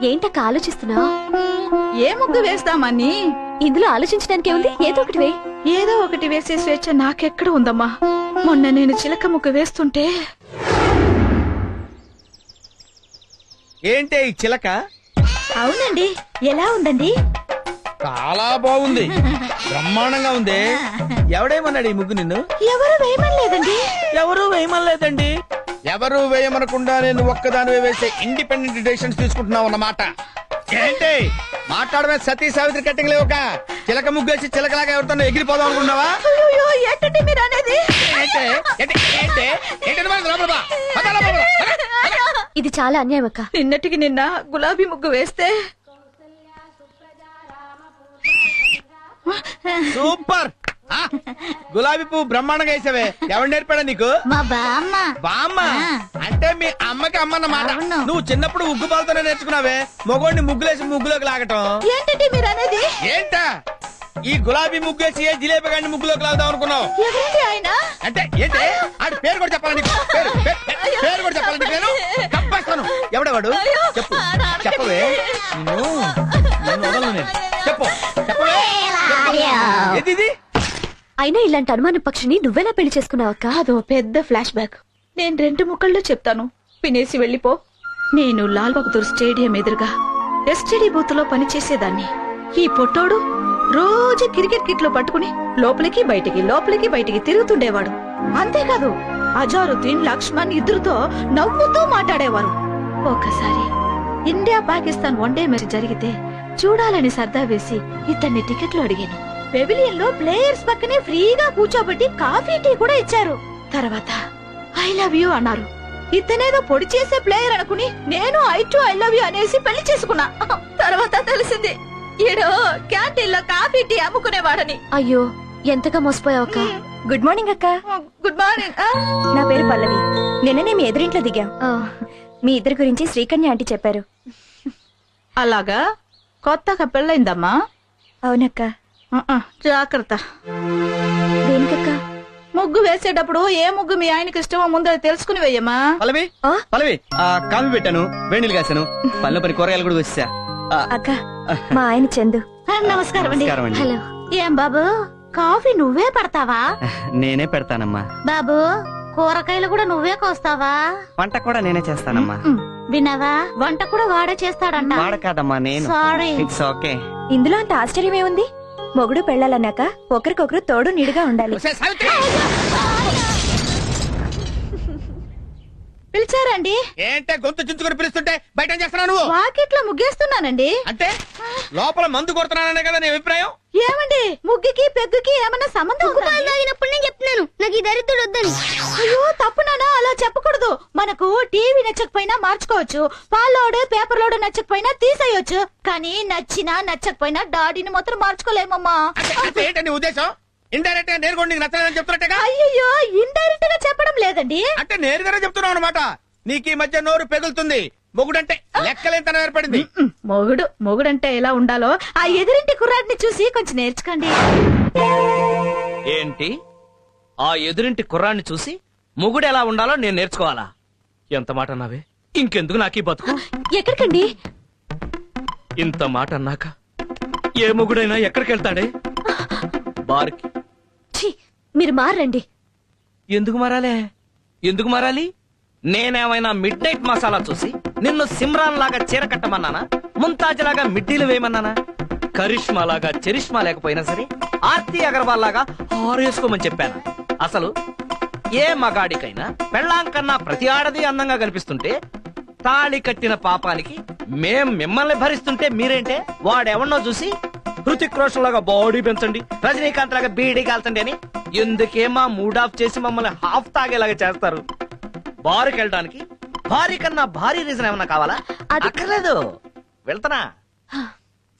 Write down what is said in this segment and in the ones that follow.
ఏంటక్క ఆలోచిస్తున్నావు? ఏ ముగ్గు వేస్తామని. ఇందులో ఆలోచించడానికి ఏముంది? ఏదో ఒకటి వే. ఏదో ఒకటి వేసే స్వేచ్ఛ నాకెక్కడ ఉందమ్మా. మొన్న నేను చిలక ముగ్గు వేస్తుంటే. ఏంటే ఈ చిలక? అవునండి, ఎలా ఉందండి? చాలా బాగుంది, బ్రహ్మాండంగా ఉంది. ఎవడేమన్నాడు ఈ ముగ్గు నిన్ను? ఎవరు వేయమనలేదండి. ఎవరు వేయమనలేదండి. ఎవరు వేయమనకుండా నేను ఒక్కదాని వేసే ఇండిపెండెంట్ డెసిషన్స్ తీసుకుంటున్నావు అన్నమాట. ఏంటి మాట్లాడమే? సతీ సావిత్రి కట్టింగ్ లేవుక చిలక ముగ్గేసి చిలకలాగా ఎవరితో ఎగిరిపోదాం అనుకున్నావా? అయ్యో, ఏంటండి మీరు అనేది? ఇది చాలా అన్యాయం అక్క. నిన్నటికి నిన్న గులాబీ ముగ్గు వేస్తే సూపర్. గులాబీ పువ్వు బ్రహ్మాండంగా వేసావే. ఎవరు నేర్పాడా నీకు? మా బామ్మ. బామ్మ అంటే మీ అమ్మకి అమ్మన్నమాట. నువ్వు చిన్నప్పుడు ఉగ్గు పాలతోనే నేర్చుకున్నావే మగోడిని ముగ్గులేసి ముగ్గులోకి లాగటం. ఏంటండి మీరు అనేది? ఏంటా ఈ గులాబీ ముగ్గేసి ఏ జిలేబీ గాడిని ముగ్గులోకి లాగుదాం అనుకున్నావు? ఎవరండి ఆయన? అంటే ఏంటి ఆడి పేరు కూడా చెప్పాలా నీకు? పేరు కూడా చెప్పాలా నీకు? నేను తప్పేస్తాను. ఎవడవాడు చెప్పు, చెప్పవే. నిన్ను వదలను నేను. చెప్పు, చెప్పవే. ఏది అయినా ఇలాంటి అనుమాన పక్షిని నువ్వెలా పెళ్లి చేసుకున్నావక్క? అదో పెద్ద ఫ్లాష్ బ్యాక్. నేను 2 ముక్కల్లో చెప్తాను, వినేసి వెళ్ళిపో. నేను లాల్ బహదూర్ స్టేడియం ఎదురుగా ఎస్టీడీ బూత్ లో పనిచేసేదాన్ని. ఈ పొట్టోడు రోజు క్రికెట్ కిట్లు పట్టుకుని లోపలికి బయటికి తిరుగుతుండేవాడు. అంతేకాదు అజారుద్దీన్, లక్ష్మణ్ ఇద్దరితో నవ్వుతూ మాట్లాడేవారు. ఒకసారి ఇండియా పాకిస్తాన్ వన్డే మ్యాచ్ జరిగితే చూడాలని సర్దా వేసి ఇతన్ని టికెట్లు అడిగాను. పెవిలియన్ లో ప్లేయర్స్ పక్కనే ఫ్రీగా కూర్చోబెట్టి కాఫీ టీ కూడా ఇచ్చారు. తర్వాత ఐ లవ్ యూ అన్నారు. ఇతనేదో పొడి చేసే ప్లేయర్ అనుకుని నేను ఐ లవ్ యూ అనేసి పెళ్లి చేసుకున్నా. తర్వాత తెలిసింది ఈడో క్యాంటీన్ లో కాఫీ టీ అమ్ముకునేవాడని. అయ్యో, ఎంతగా మోసపోయావక్క. గుడ్ మార్నింగ్ అక్క. Good morning. నా పేరు పల్లవి. నిన్ననే మీ ఎదురింట్లో దిగాం. మీ ఇద్దరి గురించి శ్రీకన్య ఆంటీ చెప్పారు. అలాగా? కొత్తగా పెళ్ళైందమ్మా? అవునక్క. జాగ్రత్త. దేనికక్క? ముగ్గు వేసేటప్పుడు ఏ ముగ్గు మీ ఆయనకి ఇష్టమో ముందు తెలుసుకుని వేయమ్మా. పల్లవి, కాఫీ పెట్టాను, వేణీలు కాసాను, పళ్ళ పని కూరగాయలు కూడా వచ్చా. అక్క, మా ఆయన చందు. నమస్కారం అండి. హలో. ఏం బాబు, కాఫీ నువ్వే పడతావా? నేనే పెడతానమ్మా. బాబు, కూరగాయలు కూడా నువ్వే కోస్తావా? వంట కూడా నేనే చేస్తానమ్మా. విన్నావా, వంట కూడా వాడే చేస్తాడంట. వాడ కాదమ్మా, నేను. సారీ. It's okay. ఇందులో అంత ఆశ్చర్యం ఏముంది? మొగుడు పెళ్ళాలన్నాక ఒకరికొకరు తోడు నీడుగా ఉండాలి. పిలిచారండి? ఏంటే గొంతు చించుకొని పిలుస్తుంటే బయట చేస్తున్నావు నువ్వు? వాకిట్లో ముగ్గేస్తున్నానండి. అంటే లోపల మందు కొడుతున్నాననే కదా నీ అభిప్రాయం? ఏమండి, ముగ్గుకి పెగ్గుకి ఏమన్నా సంబంధం తాగినప్పుడు నేను చెప్తున్నాను నాకు ఈ దరిద్రుడు వద్దని. అయ్యో తప్పునానా, అలా చెప్పకూడదు. మనకు టీవీ నచ్చకపోయినా మార్చుకోవచ్చు, పాలోడు పేపర్ లోడు నచ్చకపోయినా తీసేయొచ్చు, కానీ నచ్చినా నచ్చకపోయినా డాడీని మాత్రం మార్చుకోలేమమ్మా. ఏంటని ఉద్దేశం? ఇండైరెక్ట్ గా నేను కూడా నీకు నచ్చలేదని చెప్తున్నట్టుగా. అయ్యో, ఇండైరెక్ట్ గా చెప్పడం లేదండి. అంటే నేరుగానే చెప్తున్నావు అనమాట. నీకు ఈ మధ్య నోరు పెగులుతుంది. మొగుడంటే లెక్కలేంతనం ఏర్పడింది. మొగుడంటే ఎలా ఉండాలో ఆ ఎదురింటి కుర్రాడిని చూసి కొంచెం నేర్చుకోండి. ఏంటి, ఆ ఎదురింటి కుర్రాన్ని చూసి మొగుడు ఎలా ఉండాలో నేను నేర్చుకోవాలా? ఎంత మాట అన్నావే? ఇంకెందుకు నాకు ఈ బతుకు? ఎక్కడికండి? ఇంత మాట అన్నాక ఏ మొగుడైనా ఎక్కడికి వెళ్తాడే? బార్కి. ఛీ, మీరు మారండి. ఎందుకు మారాలే? ఎందుకు మారాలి? నేనేమైనా మిడ్ నైట్ మసాలా చూసి నిన్ను సిమ్రాన్ లాగా చీర కట్టమన్నానా? ముంతాజ్ లాగా మిడ్డీలు వేయమన్నానా? కరిష్మా లాగా చరిష్మా లేకపోయినా సరే ఆర్తి అగర్వాల్ లాగా ఆరేసుకోమని చెప్పాను. అసలు ఏ మగాడికైనా పెళ్ళాం కన్నా ప్రతి ఆడది అందంగా కనిపిస్తుంటే తాళి కట్టిన పాపానికి మేం మిమ్మల్ని భరిస్తుంటే మీరేంటే వాడెవన్నో చూసి హృతిక్ రోషన్ లాగా బాడీ పెంచండి, రజనీకాంత్ లాగా బీడీ కాల్చండి అని ఎందుకేమా మూడ్ ఆఫ్ చేసి మమ్మల్ని హాఫ్ తాగేలాగా చేస్తారు? బారుకి వెళ్ళడానికి భారీ కన్నా భారీ రీజన్ ఏమన్నా కావాలా? అక్కర్లేదు, వెళ్తానా?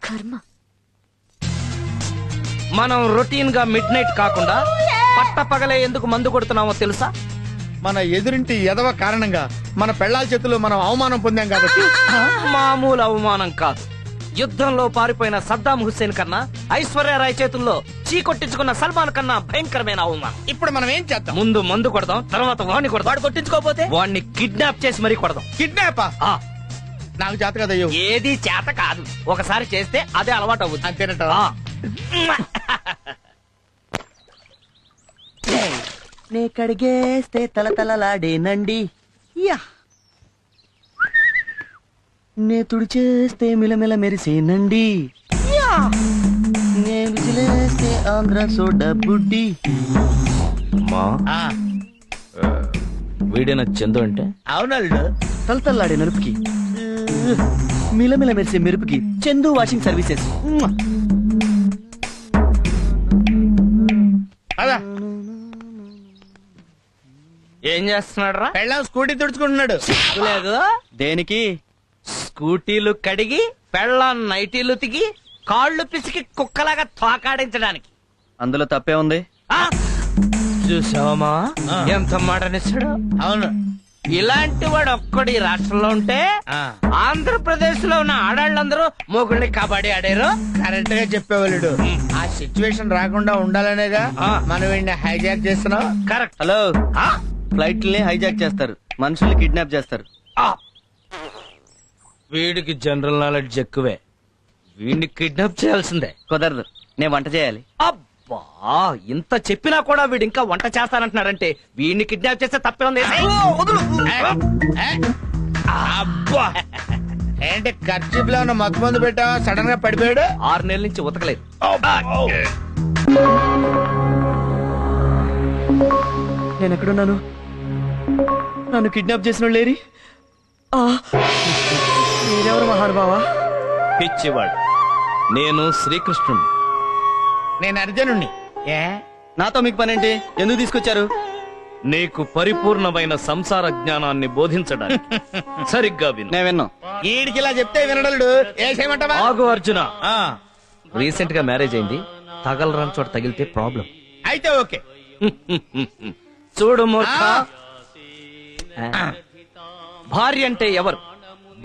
కర్మ. మనం రొటీన్ గా మిడ్ నైట్ కాకుండా పట్ట పగలే ఎందుకు మందు కొడుతున్నామో తెలుసా? మన ఎదురింటి ఎదవ కారణంగా మన పెళ్ళాల చేతుల్లో మనం అవమానం పొందాం కాబట్టి. మామూలు అవమానం కాదు. యుద్ధంలో పారిపోయిన సద్దాం హుస్సేన్ కన్నా ఐశ్వర్యరాయ్ చేతుల్లో చీకొట్టించుకున్న సల్మాన్ కన్నా భయంకరమైన అవమానం. ఇప్పుడు మనం ఏం చేద్దాం? ముందు మందు కొడదాం, తర్వాత వాడిని కొడదాం. వాడు కొట్టించుకోపోతే వాడిని కిడ్నాప్ చేసి మరీ కొడదాం. కిడ్నాపా? నాకు చేత కదయ్యో. ఏది చేత కాదు, ఒకసారి చేస్తే అదే అలవాటు అవుతుంది. అంతేనట. ఆ. నే కడిగేస్తే తలతలలాడేనండి యా నే తుడిచేస్తే మిలమిల మెరిసేనండి యా నే విజిలేస్తే ఆంధ్ర సోడా బుడ్డి. అమ్మా, ఆ, వీడిన చందు అంటే అవునల్లుడు. తలతల్లాడే నలుపుకి మిలమిల మెరిసే మెరుపుకి చందు వాషింగ్ సర్వీసెస్. అదా ఏం చేస్తున్నాడు రా? పెళ్ళాం స్కూటీ తుడుచుకుంటున్నాడు. లేదు, దేనికి? స్కూటీలు కడిగి పెళ్ళాం నైటీలు తిగి కాళ్ళు పిసికి కుక్కలాగా తోకాడించడానికి. అందులో తప్పే ఉంది. ఆ? చూసావమ్మా ఆ. ఎంత మాట నిస్తాడు. అవును. ఇలాంటి వాడు ఒక్కడి రాష్ట్రంలో ఉంటే ఆ, ఆంధ్రప్రదేశ్ లో ఉన్న ఆడాళ్ళందరూ మొగుళ్ళని కబడ్డీ ఆడారు. కరెక్ట్ గా చెప్పేవాళ్ళుడు. ఆ సిచ్యువేషన్ రాకుండా ఉండాలనేగా ఆ. మనం వీడిని హైజాక్ చేస్తున్నాం. కరెక్ట్. హలో, ఆ? ఫ్లైట్లని హైజాక్ చేస్తారు, మనుషుల్ని కిడ్నాప్ చేస్తారు. ఆ. వీడికి జనరల్ నాలెడ్జ్ ఎక్కువే, వీడిని కిడ్నాప్ చేయాల్సిందే. కుదరదు, నేను వంట చేయాలి. అబ్బా, ఇంత చెప్పినా కూడా వీడు ఇంకా వంట చేస్తానంటున్నాడంటే వీడిని కిడ్నాప్ చేస్తే తప్పే ఉంది. ఏ? అబ్బా, ఏంటి ఖర్చు లో ఉన్న మత్తు మందు పెట్టావా? సడన్ గా పడిపోయాడు. 6 నెలల నుంచి ఉతకలేదు. నేను ఎక్కడున్నాను? నన్ను కిడ్నాప్ చేసిన వాళ్ళు లేరి? మీరెవరు మహానుభావా? పిచ్చివాడు, నేను శ్రీకృష్ణుడు. నేను అర్జునుణ్ణి. ఏ? నాతో మీకు పనేంటి? ఎందుకు తీసుకొచ్చారు? నీకు పరిపూర్ణమైన సంసార జ్ఞానాన్ని బోధించడానికి. సరిగ్గా విను. నేను విన్నా. ఈడికి ఇలా చెప్తే వినడలుడు. ఏ చేయమంటావా? ఆగు అర్జున, ఆ, రీసెంట్ గా మ్యారేజ్ అయింది, తగలరాని చోట తగిలితే ప్రాబ్లం. అయితే ఓకే. చూడు మూర్ఖ, ఆ. భార్య అంటే ఎవరు?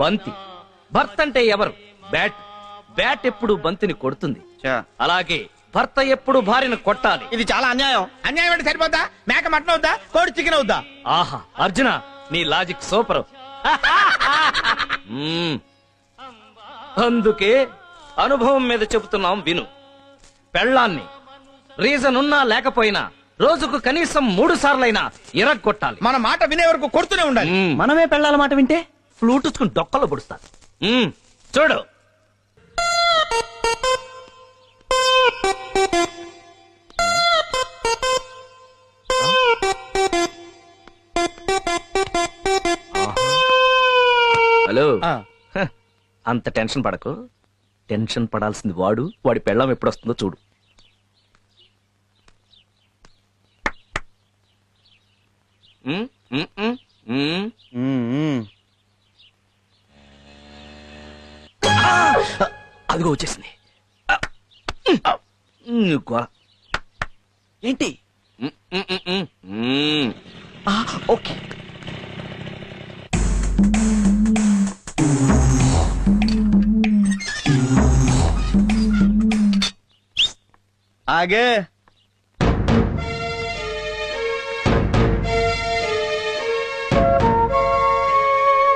బంతి. భర్త అంటే ఎవరు? బ్యాట్. బ్యాట్ ఎప్పుడు బంతిని కొడుతుంది. చా. అలాగే భర్త ఎప్పుడు భార్యను కొట్టాలి. ఇది చాలా అన్యాయం. అన్యాయం అంటే సరిపోద్దా? మేక మటన్ అవుద్దా? కోడి చికెన్ అవుద్దా? ఆహా అర్జున, నీ లాజిక్ సూపర్. మ్మ్. అందుకే అనుభవం మీద చెబుతున్నాం విను. పెళ్ళాన్ని రీజన్ ఉన్నా లేకపోయినా రోజుకు కనీసం 3 సార్లైనా ఇరగ్గొట్టాలి. మన మాట వినే వరకు కొడుతూనే ఉండాలి. మ్మ్. మనమే పెళ్ళాల మాట వింటే ఫ్లూటుకుని డొక్కలో పొడుస్తారు. చూడు, హలో. ఆ. హ, అంత టెన్షన్ పడకు. టెన్షన్ పడాల్సింది వాడు, వాడి పెళ్ళం ఎప్పుడు వస్తుందో చూడు. మ్మ్, మ్మ్, మ్మ్, మ్మ్. అదిగో వచ్చేసింది. ఏంటి? ఓకే. ఆగే.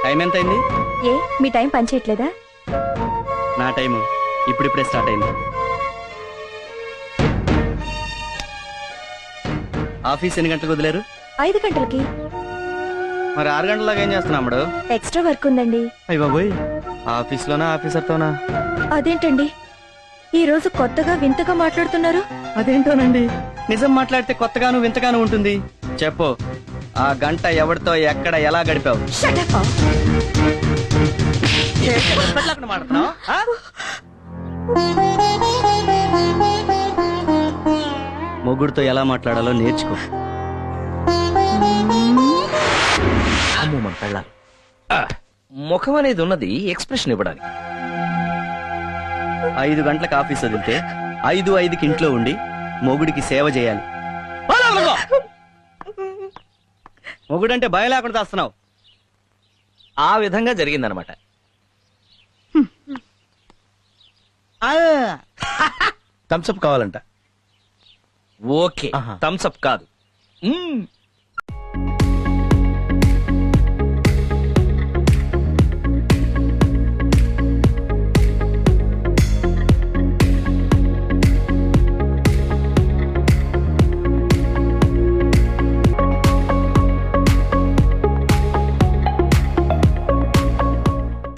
టైం ఎంత అయింది? ఏ మీ టైం పనిచేయట్లేదా? నా టైము ఇప్పుడిప్పుడే స్టార్ట్ అయింది. ఆఫీస్ ఎన్ని గంటలకు వదిలేరు? 5 గంటలకి. మరి 6 గంటలలాగా ఏం చేస్తున్నాడు? ఎక్స్ట్రా వర్క్ ఉందండి. అయ్య బాబోయ్, ఆఫీస్లోనా ఆఫీసర్తోనా? అదేంటండి ఈ రోజు కొత్తగా వింతగా మాట్లాడుతున్నారు? అదేంటోనండి, నిజం మాట్లాడితే కొత్తగాను వింతగాను ఉంటుంది. చెప్పు, ఆ గంట ఎవరితో ఎక్కడ ఎలా గడిపావు? Shut up. మొగుడుతో ఎలా మాట్లాడాలో నేర్చుకో. అమ్మో మన పెళ్ళాలి. ముఖం అనేది ఉన్నది ఎక్స్ప్రెషన్ ఇవ్వడానికి. 5 గంటలకు ఆఫీస్ వదిలితే 5:05కి ఇంట్లో ఉండి మొగుడికి సేవ చేయాలి. మొగుడంటే భయం లేకుండా చేస్తున్నావు. ఆ విధంగా జరిగిందనమాట. థమ్స్అప్ కావాలంట. ఓకే, ఆహా. థమ్స్అప్ కాదు.